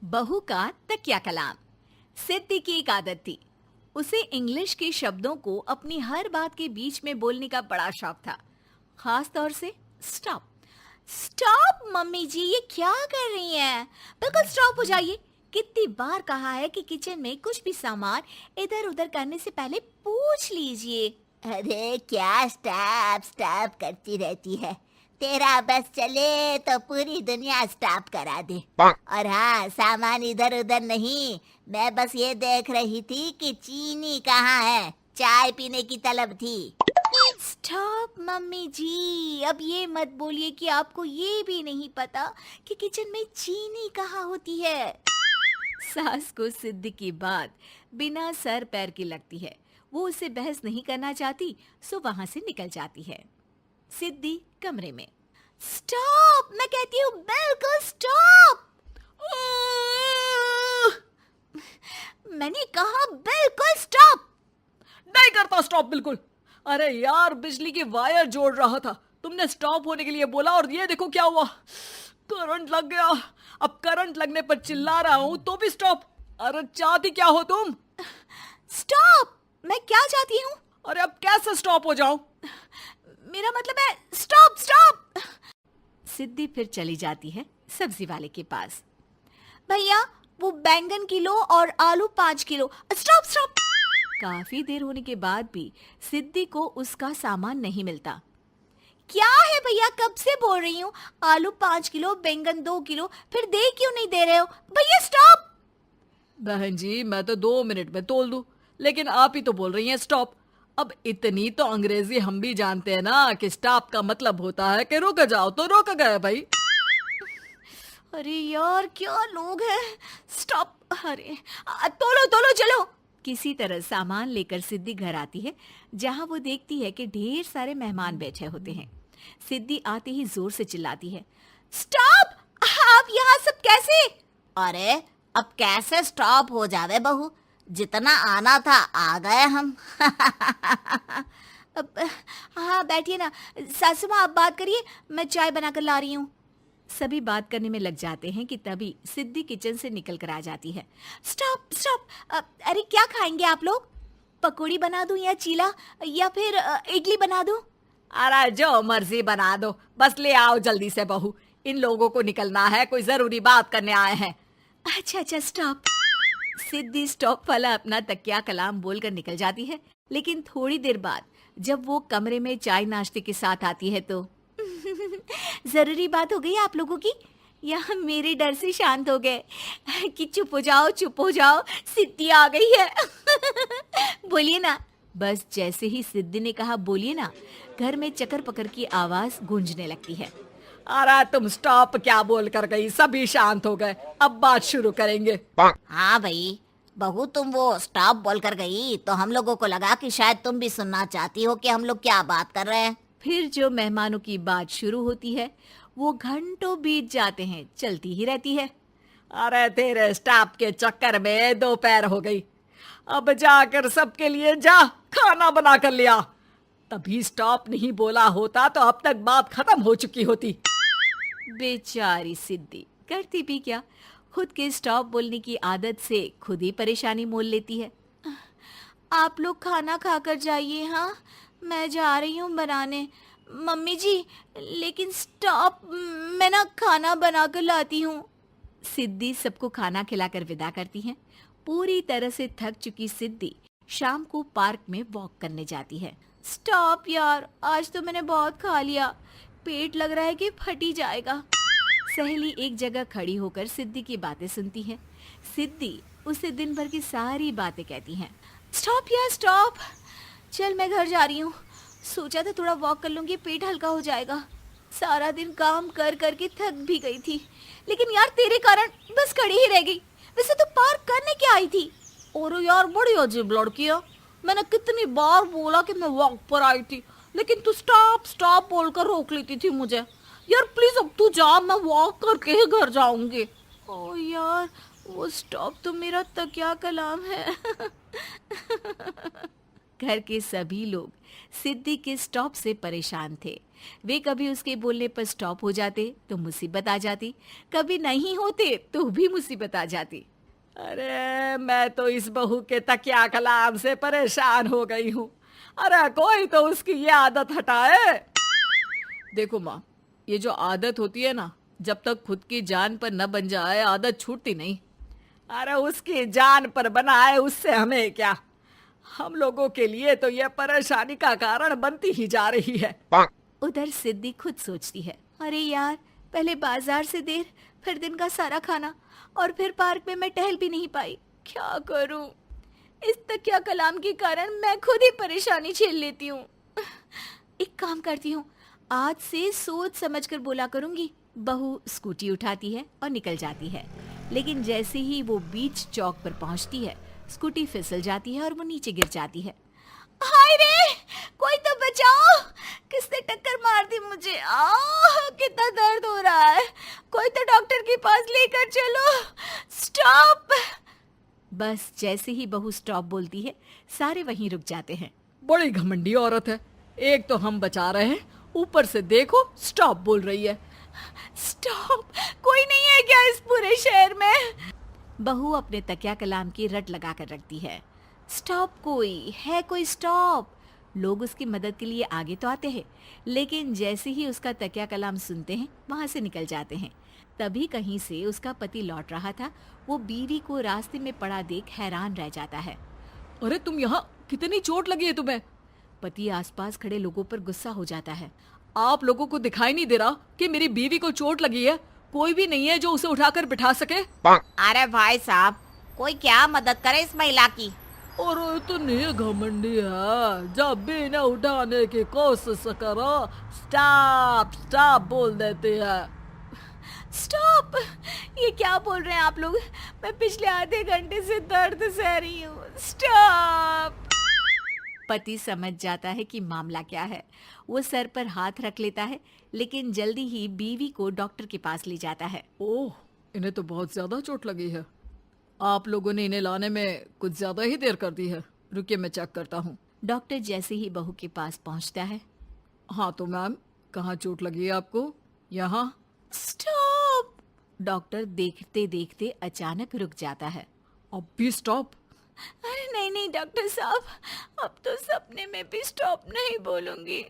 बहू का तकिया कलाम। सिद्धि की एक आदत थी। उसे इंग्लिश के शब्दों को अपनी हर बात के बीच में बोलने का बड़ा शौक था, खास तौर से स्टॉप। स्टॉप मम्मी जी, ये क्या कर रही हैं? बिल्कुल स्टॉप हो जाइए। कितनी बार कहा है कि किचन में कुछ भी सामान इधर उधर करने से पहले पूछ लीजिए। अरे क्या स्टॉप स्टॉप करती रहती है। तेरा बस चले तो पूरी दुनिया स्टॉप करा दे। और हाँ, सामान इधर उधर नहीं, मैं बस ये देख रही थी कि चीनी कहाँ है। चाय पीने की तलब थी। स्टॉप मम्मी जी, अब ये मत बोलिए कि आपको ये भी नहीं पता कि किचन में चीनी कहाँ होती है। सास को सिद्धि की बात बिना सर पैर की लगती है। वो उससे बहस नहीं करना चाहती, सो वहां से निकल जाती है। सिद्धि कमरे में। स्टॉप, मैं कहती हूँ बिल्कुल स्टॉप। मैंने कहा बिल्कुल स्टॉप। नहीं करता स्टॉप बिल्कुल। अरे यार, बिजली की वायर जोड़ रहा था, तुमने स्टॉप होने के लिए बोला और ये देखो क्या हुआ, करंट लग गया। अब करंट लगने पर चिल्ला रहा हूं तो भी स्टॉप। अरे चाहती क्या हो तुम? स्टॉप, मैं क्या चाहती हूँ? अरे अब कैसे स्टॉप हो जाऊं? मेरा मतलब है स्टॉप स्टॉप। सिद्धि फिर चली जाती है सब्जी वाले के पास। भैया, वो बैंगन किलो और आलू 5 किलो। Stop stop. काफी देर होने के बाद भी सिद्धि को उसका सामान नहीं मिलता। क्या है भैया, कब से बोल रही हूँ आलू 5 किलो, बैंगन 2 किलो, फिर दे क्यों नहीं दे रहे हो? भैया स्टॉप। बहन जी, मैं तो 2 मिनट में तोल दूं, लेकिन आप ही तो बोल रही हैं स्टॉप। अब इतनी तो अंग्रेजी हम भी जानते हैं ना कि स्टॉप का मतलब होता है कि रुक जाओ, तो रुक गए भाई। अरे यार, क्या लोग हैं। स्टॉप। अरे तोलो तोलो चलो। किसी तरह सामान लेकर सिद्धि घर आती है, जहां वो देखती है कि ढेर सारे मेहमान बैठे होते हैं। सिद्धि आते ही जोर से चिल्लाती है, स्टॉप! आप यहाँ सब कैसे? अरे अब कैसे स्टॉप हो जावे बहू, जितना आना था आ गए हम। अब हाँ बैठिए ना। सासू माँ, आप बात करिए, मैं चाय बनाकर ला रही हूँ। सभी बात करने में लग जाते हैं कि तभी सिद्धि किचन से निकल कर आ जाती है। Stop stop. अरे क्या खाएंगे आप लोग? पकौड़ी बना दूं या चीला, या फिर इडली बना दूं? अरे जो मर्जी बना दो, बस ले आओ जल्दी से बहू, इन लोगों को निकलना है, कोई जरूरी बात करने आए हैं। अच्छा अच्छा स्टॉप। सिद्धि स्टॉप वाला अपना तकिया कलाम बोलकर निकल जाती है, लेकिन थोड़ी देर बाद जब वो कमरे में चाय नाश्ते के साथ आती है तो जरूरी बात हो गई आप लोगों की, या मेरे डर से शांत हो गए कि चुप हो जाओ, सिद्धि आ गई है। बोलिए ना। बस जैसे ही सिद्धि ने कहा बोलिए ना, घर में चकर पकर की आवाज गूंजने लगती है। अरे तुम स्टॉप क्या बोल कर गई, सभी शांत हो गए, अब बात शुरू करेंगे। हाँ भाई, बहू तुम वो स्टॉप बोल कर गई तो हम लोगों को लगा कि शायद तुम भी सुनना चाहती हो कि हम लोग क्या बात कर रहे हैं। फिर जो मेहमानों की बात शुरू होती है वो घंटों बीत जाते हैं, चलती ही रहती है। अरे तेरे स्टॉप के चक्कर में दोपहर हो गई, अब जाकर सबके लिए जा खाना बना कर लिया। तभी स्टॉप नहीं बोला होता तो अब तक बात खत्म हो चुकी होती। बेचारी सिद्धि करती भी क्या, खुद के स्टॉप बोलने की आदत से खुद ही परेशानी मोल लेती है। आप लोग खाना खाकर जाइए, हाँ मैं जा रही हूँ बनाने। मम्मी जी, लेकिन स्टॉप, मैं ना खाना बना कर लाती हूँ। सिद्धि सबको खाना खिलाकर विदा करती है। पूरी तरह से थक चुकी सिद्धि शाम को पार्क में वॉक करने जाती है। स्टॉप यार, आज तो मैंने बहुत खा लिया, पेट लग रहा है कि फट ही जाएगा। सहेली एक जगह खड़ी होकर सिद्धि की बातें सुनती है। सिद्धि उसे दिन भर की सारी बातें कहती हैं। स्टॉप यार स्टॉप, चल मैं घर जा रही हूँ। सोचा था थोड़ा वॉक कर लूंगी, पेट हल्का हो जाएगा। सारा दिन काम कर कर के थक भी गई थी, लेकिन यार तेरे कारण बस खड़ी ही रह गई। वैसे तो पार्क करने क्या आई थी? और यार बड़ी अजीब लड़की है, मैंने कितनी बार बोला कि मैं वॉक पर आई थी, लेकिन तू स्टॉप स्टॉप बोलकर रोक लेती थी मुझे। यार प्लीज अब तू जा, मैं वॉक करके ही घर जाऊंगी। ओ यार, वो स्टॉप तो मेरा तकिया कलाम है। घर के सभी लोग सिद्धि के स्टॉप से परेशान थे। वे कभी उसके बोलने पर स्टॉप हो जाते तो मुसीबत आ जाती, कभी नहीं होते तो भी मुसीबत आ जाती। अरे मैं तो इस बहू के तकिया कलाम से परेशान हो गई हूँ। अरे कोई तो उसकी ये आदत हटाए। देखो माँ, ये जो आदत होती है ना, जब तक खुद की जान पर न बन जाए आदत छूटती नहीं। अरे उसकी जान पर बनाए उससे हमें क्या, हम लोगों के लिए तो ये परेशानी का कारण बनती ही जा रही है। उधर सिद्धि खुद सोचती है, अरे यार, पहले बाजार से देर, फिर दिन का सारा खाना, और फिर पार्क में मैं टहल भी नहीं पाई। क्या करूं? इस तकिया कलाम के कारण मैं खुद ही परेशानी झेल लेती हूँ। एक काम करती हूँ, आज से सोच समझ कर बोला करूंगी। बहू स्कूटी उठाती है और निकल जाती है, लेकिन जैसे ही वो बीच चौक पर पहुंचती है, स्कूटी फिसल जाती है और वो नीचे गिर जाती है। हाय रे, कोई तो बचाओ, किसने टक्कर मार दी मुझे? कितना दर्द हो रहा है, कोई तो डॉक्टर के पास लेकर चलो। स्टॉप। बस जैसे ही बहू स्टॉप बोलती है, सारे वहीं रुक जाते हैं। बड़ी घमंडी औरत है, एक तो हम बचा रहे हैं, ऊपर से देखो स्टॉप बोल रही है। स्टॉप? कोई नहीं है क्या इस पूरे शहर में? बहू अपने तकिया कलाम की रट लगा कर रखती है। स्टॉप कोई है, कोई स्टॉप। लोग उसकी मदद के लिए आगे तो आते हैं, लेकिन जैसे ही उसका तकिया कलाम सुनते हैं, वहां से निकल जाते हैं। तभी कहीं से उसका पति लौट रहा था। वो बीवी को रास्ते में पड़ा देख हैरान रह जाता है। अरे तुम यहाँ, कितनी चोट लगी है तुम्हें? पति आसपास खड़े लोगों पर गुस्सा हो जाता है। आप लोगों को दिखाई नहीं दे रहा कि मेरी बीवी को चोट लगी है? कोई भी नहीं है जो उसे उठाकर बिठा सके? अरे भाई साहब, कोई क्या मदद करे इस महिला की? और इतनी घमंडी है, जब भी इन्हें उठाने की कोशिश करो स्टॉप स्टॉप बोल देती है। स्टॉप! ये क्या बोल रहे हैं आप लोग? मैं पिछले आधे घंटे से दर्द सह रही हूँ। स्टॉप! पति समझ जाता है कि मामला क्या है। वो सर पर हाथ रख लेता है, लेकिन जल्दी ही बीवी को डॉक्टर के पास ले जाता है। ओह, इन्हें तो बहुत ज्यादा चोट लगी है। आप लोगों ने इन्हें लाने में कुछ ज्यादा ही देर कर दी है। रुकिए, मैं चेक करता हूँ। डॉक्टर जैसे ही बहू के पास पहुँचता है। हाँ तो मैम, कहाँ चोट लगी है आपको? यहाँ? स्टॉप! डॉक्टर देखते देखते अचानक रुक जाता है। अब भी स्टॉप? अरे नहीं नहीं डॉक्टर साहब, अब तो सपने में भी स्टॉप नहीं बोलूंगी।